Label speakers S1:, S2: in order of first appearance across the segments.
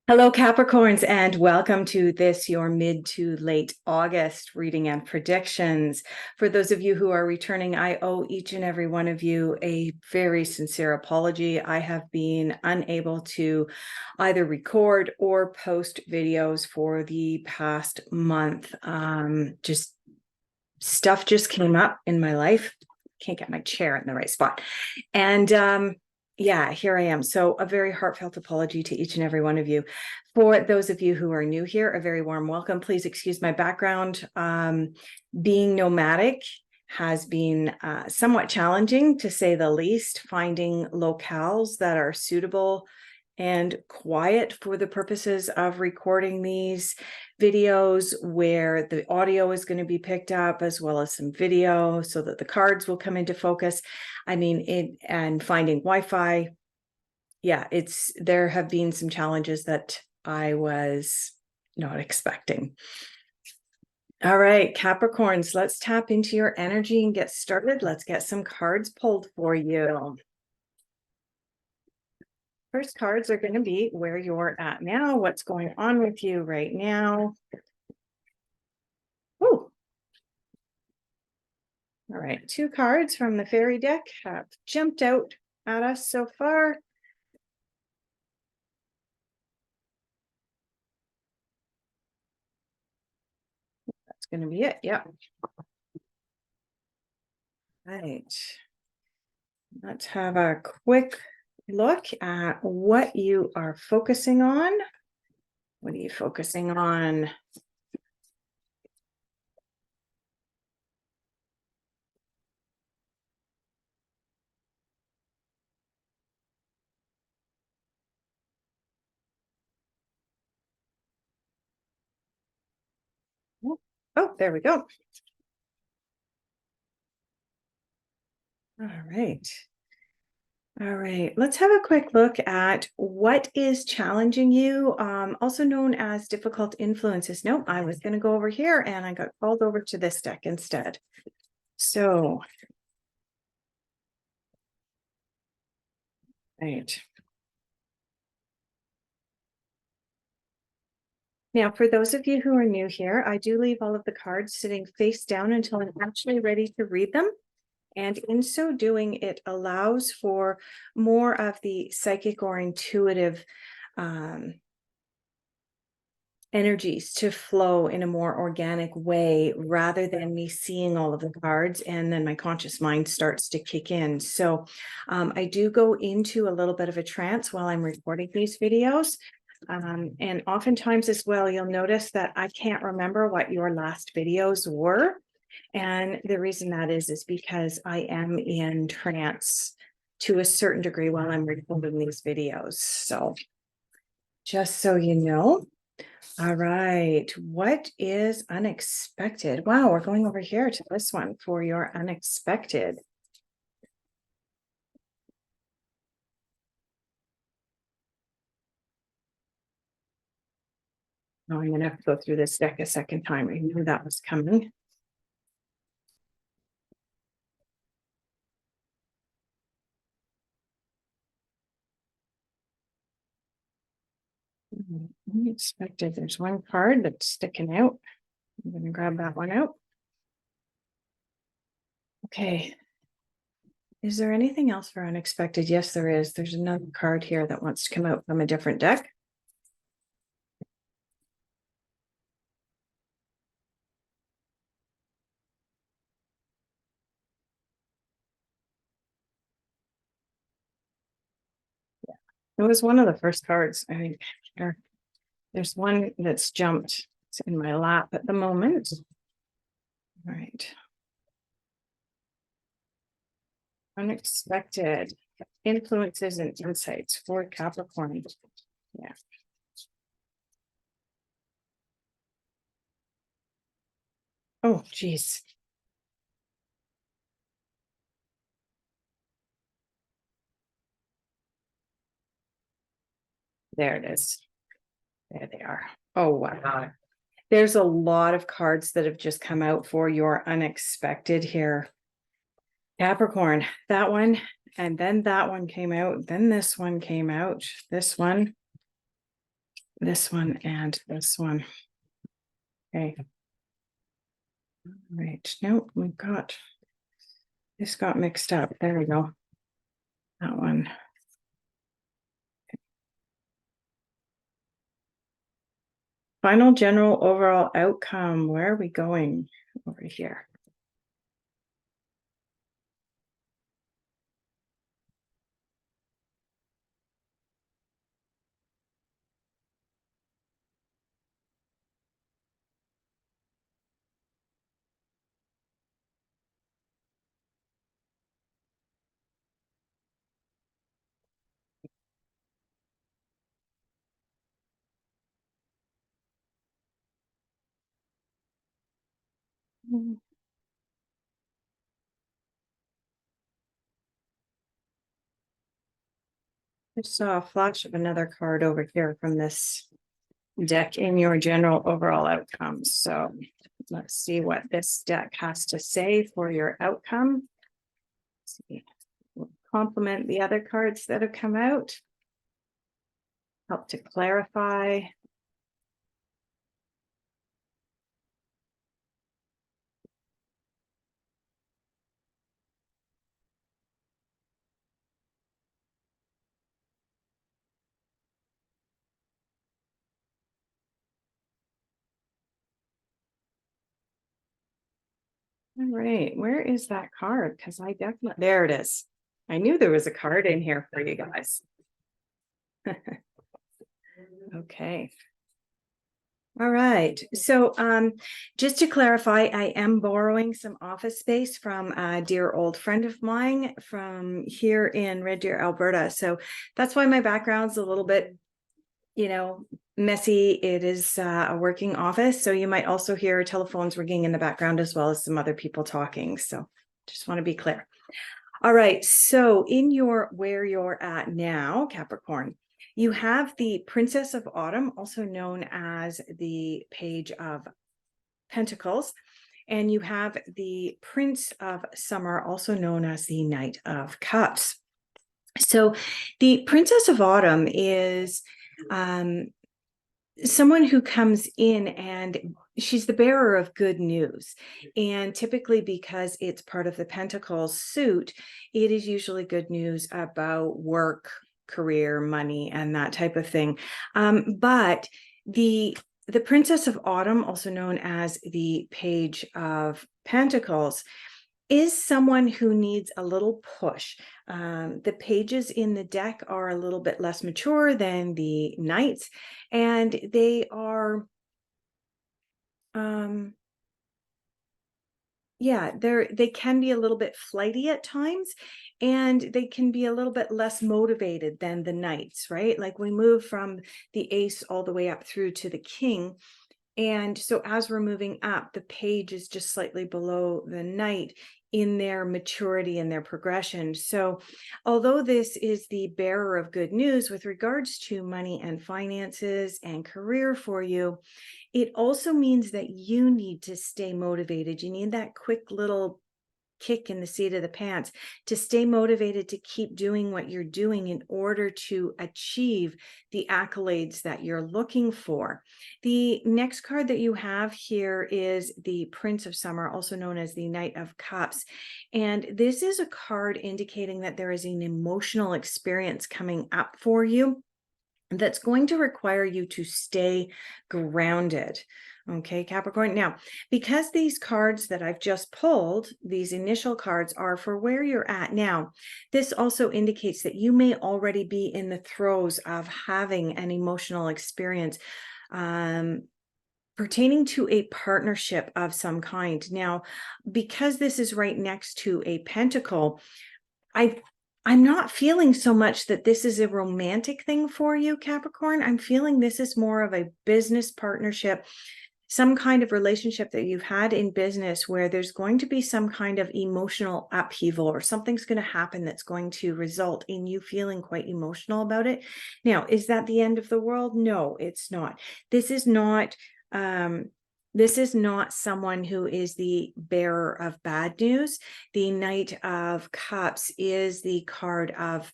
S1: Hello, Capricorns, and welcome to this, your mid to late August reading and predictions. For those of you who are returning, I owe each and every one of you a very sincere apology. I have been unable to either record or post videos for the past month. Just stuff just came up in my life. Can't get my chair in the right spot. And yeah, here I am. So a very heartfelt apology to each and every one of you. For those of you who are new here, a very warm welcome. Please excuse my background. Being nomadic has been somewhat challenging, to say the least, finding locales that are suitable and quiet for the purposes of recording these videos, where the audio is going to be picked up as well as some video so that the cards will come into focus. I mean, and finding Wi-Fi. Yeah, there have been some challenges that I was not expecting. All right, Capricorns, let's tap into your energy and get started. Let's get some cards pulled for you. First cards are going to be where you're at now, what's going on with you right now. Ooh. All right, two cards from the fairy deck have jumped out at us so far. That's going to be it. Yep. All right. Let's have a quick look at what you are focusing on. What are you focusing on? Oh, there we go. All right. All right, let's have a quick look at what is challenging you, also known as difficult influences. No, I was going to go over here and I got called over to this deck instead. So, right. Now, for those of you who are new here, I do leave all of the cards sitting face down until I'm actually ready to read them. And in so doing, it allows for more of the psychic or intuitive energies to flow in a more organic way, rather than me seeing all of the cards and then my conscious mind starts to kick in. So I do go into a little bit of a trance while I'm recording these videos. And oftentimes as well, you'll notice that I can't remember what your last videos were. And the reason that is because I am in trance to a certain degree while I'm recording these videos. So just so you know. All right. What is unexpected? Wow, we're going over here to this one for your unexpected. Oh, I'm going to have to go through this deck a second time. I knew that was coming. Unexpected. There's one card that's sticking out. I'm going to grab that one out. Okay. Is there anything else for unexpected? Yes, there is. There's another card here that wants to come out from a different deck. Yeah. It was one of the first cards. I think there's one that's jumped. It's in my lap at the moment. All right. Unexpected influences and insights for Capricorn. Yeah. Oh, geez. There it is. There they are. Oh, wow. There's a lot of cards that have just come out for your unexpected here. Capricorn, that one, and then that one came out. Then this one came out. This one. this one and this one. Okay. All right. Nope, we've got this got mixed up. There we go. That one. Final general overall outcome. Where are we going over here? I saw a flash of another card over here from this deck in your general overall outcomes. So let's see what this deck has to say for your outcome. Let's see. We'll complement the other cards that have come out. Help to clarify. All right, where is that card? Because I definitely, there it is. I knew there was a card in here for you guys. Okay. All right. So just to clarify, I am borrowing some office space from a dear old friend of mine from here in Red Deer, Alberta. So that's why my background's a little bit, messy. It is a working office. So you might also hear telephones ringing in the background as well as some other people talking. So just want to be clear. All right. So in your where you're at now, Capricorn, you have the Princess of Autumn, also known as the Page of Pentacles, and you have the Prince of Summer, also known as the Knight of Cups. So the Princess of Autumn is someone who comes in and she's the bearer of good news. And typically, because it's part of the Pentacles suit, it is usually good news about work, career, money, and that type of thing. But the Princess of Autumn, also known as the Page of Pentacles, is someone who needs a little push. The pages in the deck are a little bit less mature than the knights, and they are, they can be a little bit flighty at times, and they can be a little bit less motivated than the knights, right? Like we move from the ace all the way up through to the king. And so as we're moving up, the page is just slightly below the knight in their maturity and their progression. So although this is the bearer of good news with regards to money and finances and career for you, it also means that you need to stay motivated. You need that quick little kick in the seat of the pants to stay motivated to keep doing what you're doing in order to achieve the accolades that you're looking for. The next card that you have here is the Prince of Summer, also known as the Knight of Cups. And this is a card indicating that there is an emotional experience coming up for you that's going to require you to stay grounded. Okay, Capricorn. Now, because these cards that I've just pulled, these initial cards are for where you're at now, this also indicates that you may already be in the throes of having an emotional experience pertaining to a partnership of some kind. Now, because this is right next to a pentacle, I'm not feeling so much that this is a romantic thing for you, Capricorn. I'm feeling this is more of a business partnership, some kind of relationship that you've had in business where there's going to be some kind of emotional upheaval or something's going to happen that's going to result in you feeling quite emotional about it. Now, is that the end of the world? No, it's not. This is not someone who is the bearer of bad news. The Knight of Cups is the card of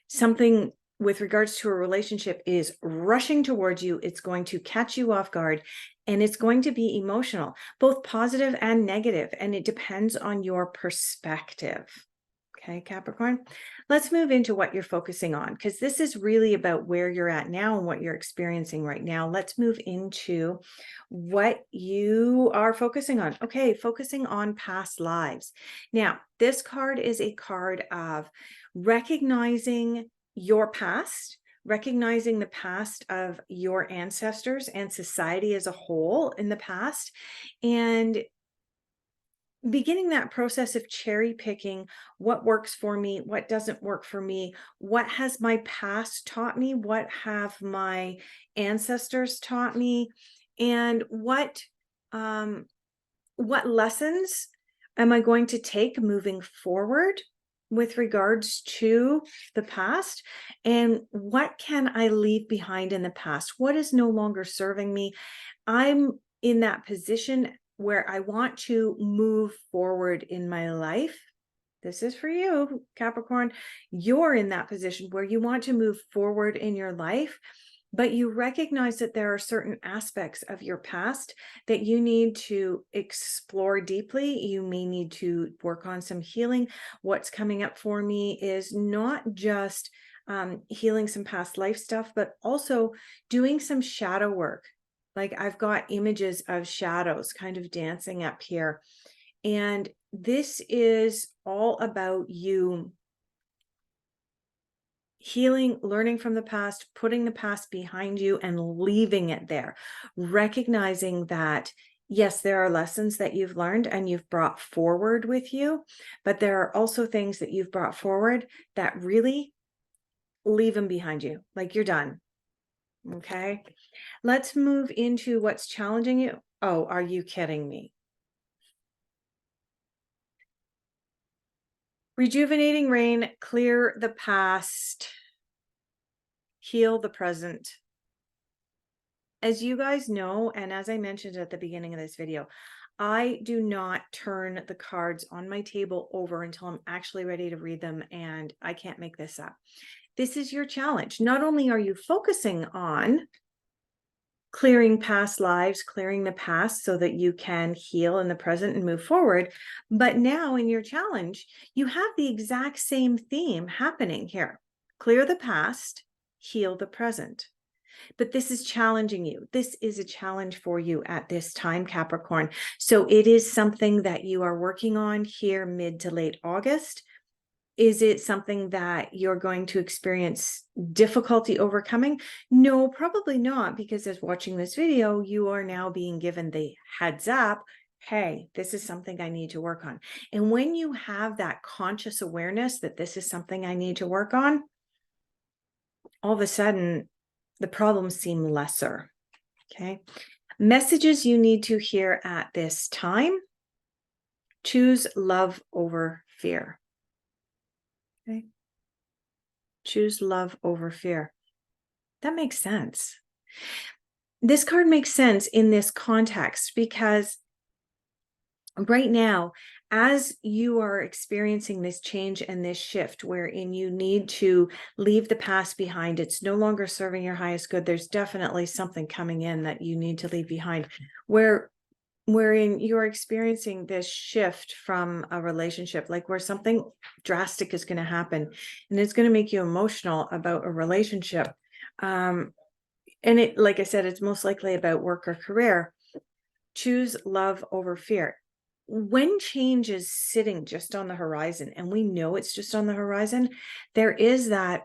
S1: something with regards to a relationship is rushing towards you. It's going to catch you off guard, and it's going to be emotional, both positive and negative, and it depends on your perspective. Okay, Capricorn, let's move into what you're focusing on, because this is really about where you're at now and what you're experiencing right now. Let's move into what you are focusing on. Okay, focusing on past lives. Now, this card is a card of recognizing your past, recognizing the past of your ancestors and society as a whole in the past, and beginning that process of cherry picking what works for me, what doesn't work for me, what has my past taught me, what have my ancestors taught me, and what lessons am I going to take moving forward with regards to the past, and what can I leave behind in the past? What is no longer serving me? I'm in that position where I want to move forward in my life. This is for you, Capricorn. You're in that position where you want to move forward in your life, but you recognize that there are certain aspects of your past that you need to explore deeply. You may need to work on some healing. What's coming up for me is not just healing some past life stuff, but also doing some shadow work. Like I've got images of shadows kind of dancing up here. And this is all about you healing, learning from the past, putting the past behind you and leaving it there, recognizing that, yes, there are lessons that you've learned and you've brought forward with you, but there are also things that you've brought forward that really leave them behind you, like you're done. Okay, let's move into what's challenging you. Oh, are you kidding me? Rejuvenating rain, clear the past, heal the present. As you guys know, and as I mentioned at the beginning of this video, I do not turn the cards on my table over until I'm actually ready to read them, and I can't make this up. This is your challenge. Not only are you focusing on clearing past lives, clearing the past so that you can heal in the present and move forward, but now in your challenge, you have the exact same theme happening here. Clear the past, heal the present. But this is challenging you. This is a challenge for you at this time, Capricorn. So it is something that you are working on here mid to late August. Is it something that you're going to experience difficulty overcoming? No, probably not, because as watching this video, you are now being given the heads up, hey, this is something I need to work on. And when you have that conscious awareness that this is something I need to work on, all of a sudden, the problems seem lesser. Okay. Messages you need to hear at this time. Choose love over fear. Okay. Choose love over fear. That makes sense. This card makes sense in this context because right now, as you are experiencing this change and this shift wherein you need to leave the past behind, it's no longer serving your highest good. There's definitely something coming in that you need to leave behind, wherein you're experiencing this shift from a relationship, like where something drastic is going to happen and it's going to make you emotional about a relationship. And it, like I said, it's most likely about work or career. Choose love over fear. When change is sitting just on the horizon, and we know it's just on the horizon, there is that,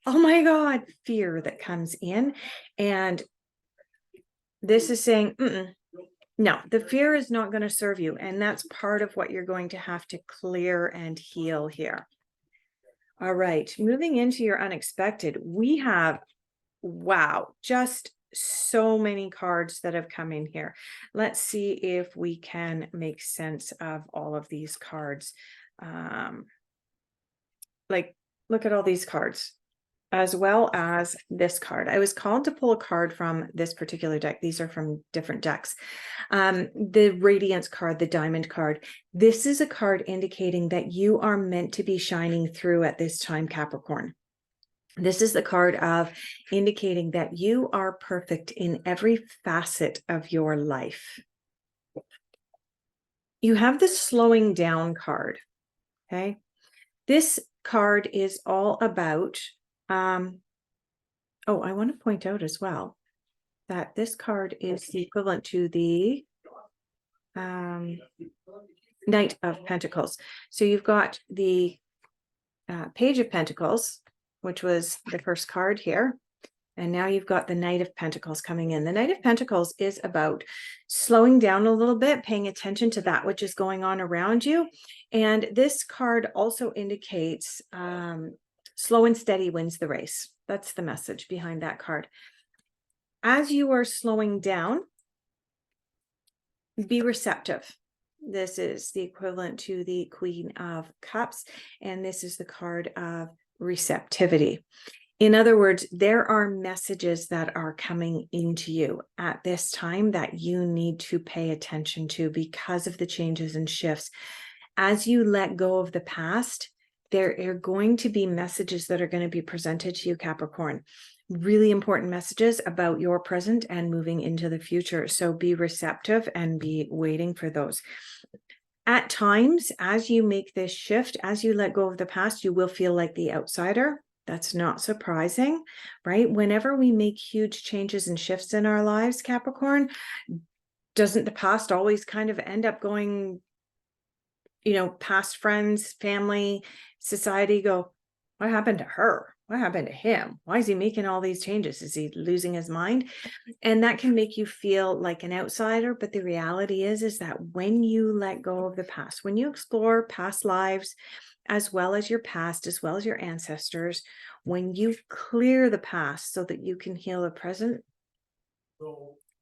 S1: oh my God, fear that comes in. And this is saying, no, the fear is not going to serve you. And that's part of what you're going to have to clear and heal here. All right, moving into your unexpected, we have, wow, just so many cards that have come in here. Let's see if we can make sense of all of these cards. Like, look at all these cards, as well as this card. I was called to pull a card from this particular deck. These are from different decks. The Radiance card, the Diamond card. This is a card indicating that you are meant to be shining through at this time, Capricorn. This is the card of indicating that you are perfect in every facet of your life. You have the slowing down card, okay? This card is all about, I want to point out as well that this card is the equivalent to the Knight of Pentacles. So you've got the Page of Pentacles, which was the first card here. And now you've got the Knight of Pentacles coming in. The Knight of Pentacles is about slowing down a little bit, paying attention to that which is going on around you. And this card also indicates slow and steady wins the race. That's the message behind that card. As you are slowing down, be receptive. This is the equivalent to the Queen of Cups, and this is the card of receptivity. In other words, there are messages that are coming into you at this time that you need to pay attention to because of the changes and shifts. As you let go of the past, there are going to be messages that are going to be presented to you, Capricorn. Really important messages about your present and moving into the future. So be receptive and be waiting for those. At times, as you make this shift, as you let go of the past, you will feel like the outsider. That's not surprising, right? Whenever we make huge changes and shifts in our lives, Capricorn, doesn't the past always kind of end up going, past friends, family, society go, what happened to her? What happened to him? Why is he making all these changes? Is he losing his mind? And that can make you feel like an outsider. But the reality is that when you let go of the past, when you explore past lives, as well as your past, as well as your ancestors, when you clear the past so that you can heal the present,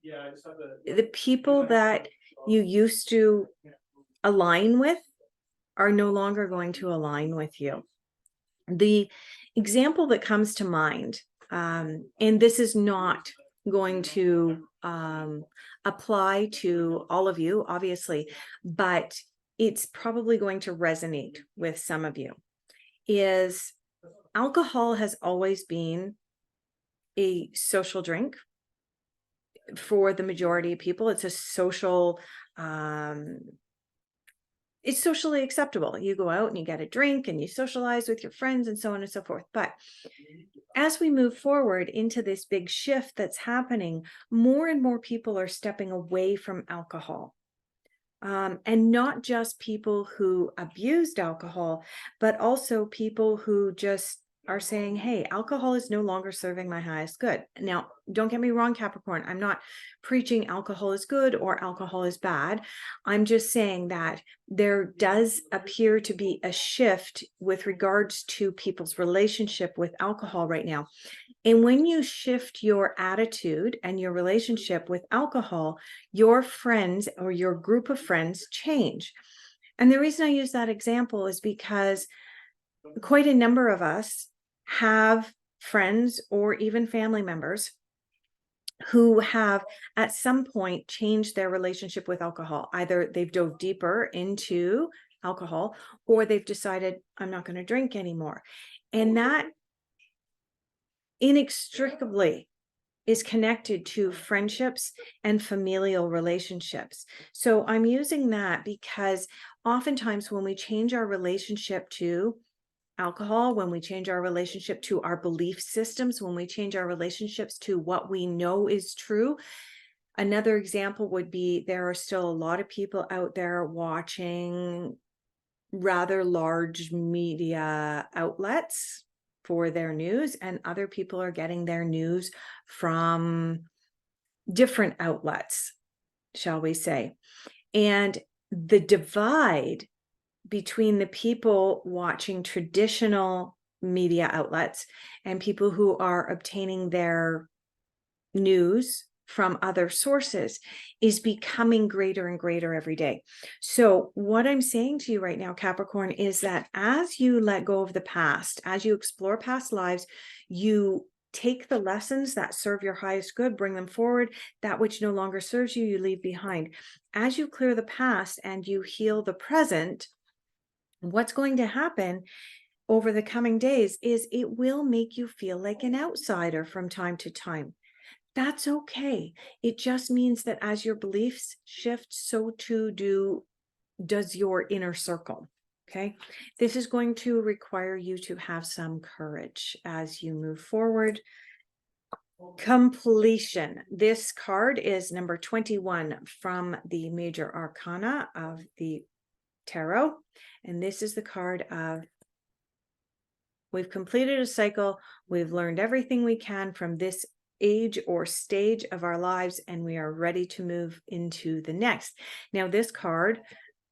S1: the people that you used to align with are no longer going to align with you. The example that comes to mind, and this is not going to apply to all of you, obviously, but it's probably going to resonate with some of you, is alcohol has always been a social drink for the majority of people. It's a social, it's socially acceptable. You go out and you get a drink and you socialize with your friends and so on and so forth. But as we move forward into this big shift that's happening, more and more people are stepping away from alcohol. And not just people who abused alcohol, but also people who just are saying, hey, alcohol is no longer serving my highest good. Now, don't get me wrong, Capricorn, I'm not preaching alcohol is good or alcohol is bad. I'm just saying that there does appear to be a shift with regards to people's relationship with alcohol right now. And when you shift your attitude and your relationship with alcohol, your friends or your group of friends change. And the reason I use that example is because quite a number of us have friends or even family members who have at some point changed their relationship with alcohol. Either they've dove deeper into alcohol or they've decided, I'm not going to drink anymore. And that inextricably is connected to friendships and familial relationships. So I'm using that because oftentimes when we change our relationship to alcohol, when we change our relationship to our belief systems, when we change our relationships to what we know is true, another example would be there are still a lot of people out there watching rather large media outlets for their news, and other people are getting their news from different outlets, shall we say. And the divide between the people watching traditional media outlets and people who are obtaining their news from other sources is becoming greater and greater every day. So what I'm saying to you right now, Capricorn, is that as you let go of the past, as you explore past lives, you take the lessons that serve your highest good, bring them forward. That which no longer serves you, you leave behind. As you clear the past and you heal the present, what's going to happen over the coming days is it will make you feel like an outsider from time to time. That's okay. It just means that as your beliefs shift, so too does your inner circle. Okay. This is going to require you to have some courage as you move forward. Completion. This card is number 21 from the major arcana of the tarot. And this is the card of we've completed a cycle. We've learned everything we can from this age or stage of our lives, and we are ready to move into the next. Now, this card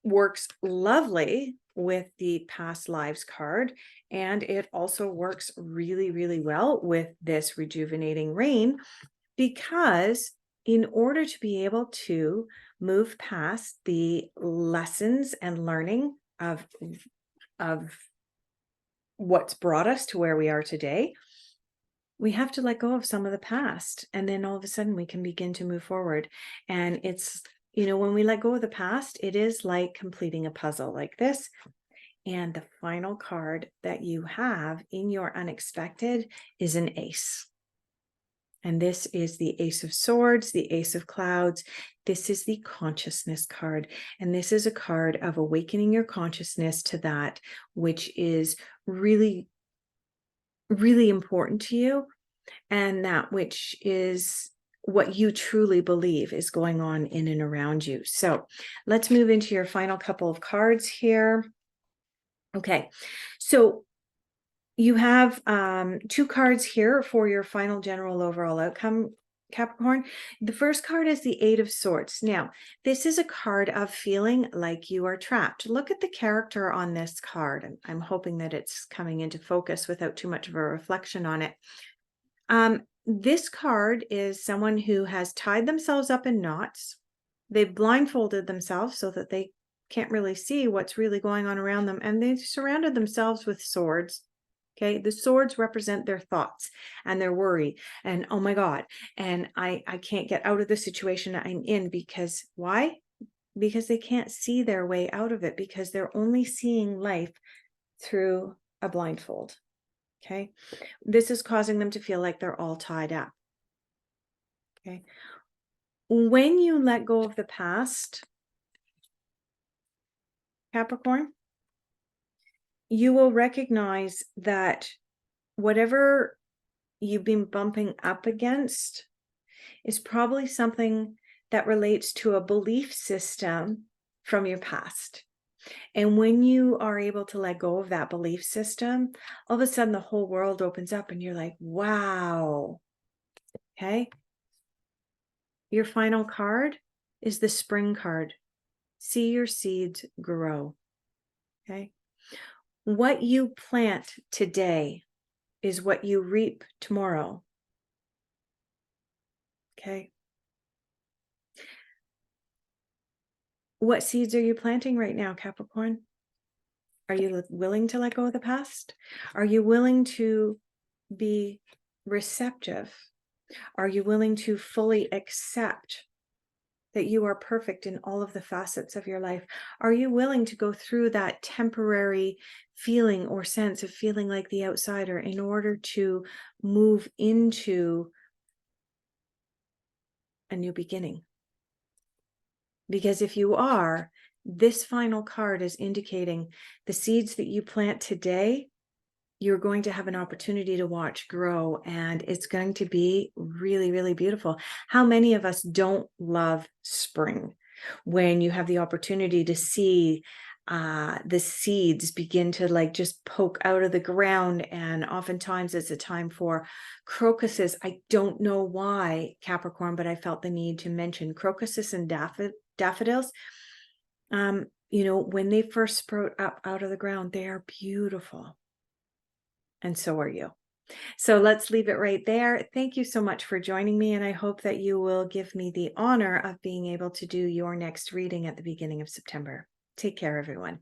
S1: works lovely with the past lives card, and it also works really, really well with this rejuvenating rain, because in order to be able to move past the lessons and learning of what's brought us to where we are today, we have to let go of some of the past. And then all of a sudden we can begin to move forward. And it's, when we let go of the past, it is like completing a puzzle like this. And the final card that you have in your unexpected is an ace. And this is the Ace of Swords, the Ace of Clouds. This is the consciousness card. And this is a card of awakening your consciousness to that which is really, really important to you, and that which is what you truly believe is going on in and around you. So let's move into your final couple of cards here. Okay, so you have 2 cards here for your final general overall outcome, Capricorn. The first card is the 8 of Swords. Now, this is a card of feeling like you are trapped. Look at the character on this card. I'm hoping that it's coming into focus without too much of a reflection on it. This card is someone who has tied themselves up in knots. They've blindfolded themselves so that they can't really see what's really going on around them. And they've surrounded themselves with swords. Okay, the swords represent their thoughts and their worry and, oh my God, and I can't get out of the situation I'm in, because why? Because they can't see their way out of it, because they're only seeing life through a blindfold. Okay, this is causing them to feel like they're all tied up. Okay, when you let go of the past, Capricorn, you will recognize that whatever you've been bumping up against is probably something that relates to a belief system from your past. And when you are able to let go of that belief system, all of a sudden the whole world opens up and you're like, wow. Okay. Your final card is the spring card. See your seeds grow. Okay. What you plant today is what you reap tomorrow. Okay. What seeds are you planting right now, Capricorn? Are you willing to let go of the past? Are you willing to be receptive? Are you willing to fully accept that you are perfect in all of the facets of your life? Are you willing to go through that temporary feeling or sense of feeling like the outsider in order to move into a new beginning? Because if you are, this final card is indicating the seeds that you plant today, you're going to have an opportunity to watch grow, and it's going to be really, really beautiful. How many of us don't love spring, when you have the opportunity to see the seeds begin to just poke out of the ground? And oftentimes it's a time for crocuses. I don't know why, Capricorn, but I felt the need to mention crocuses and daffodils. When they first sprout up out of the ground, they are beautiful. And so are you. So let's leave it right there. Thank you so much for joining me. And I hope that you will give me the honor of being able to do your next reading at the beginning of September. Take care, everyone.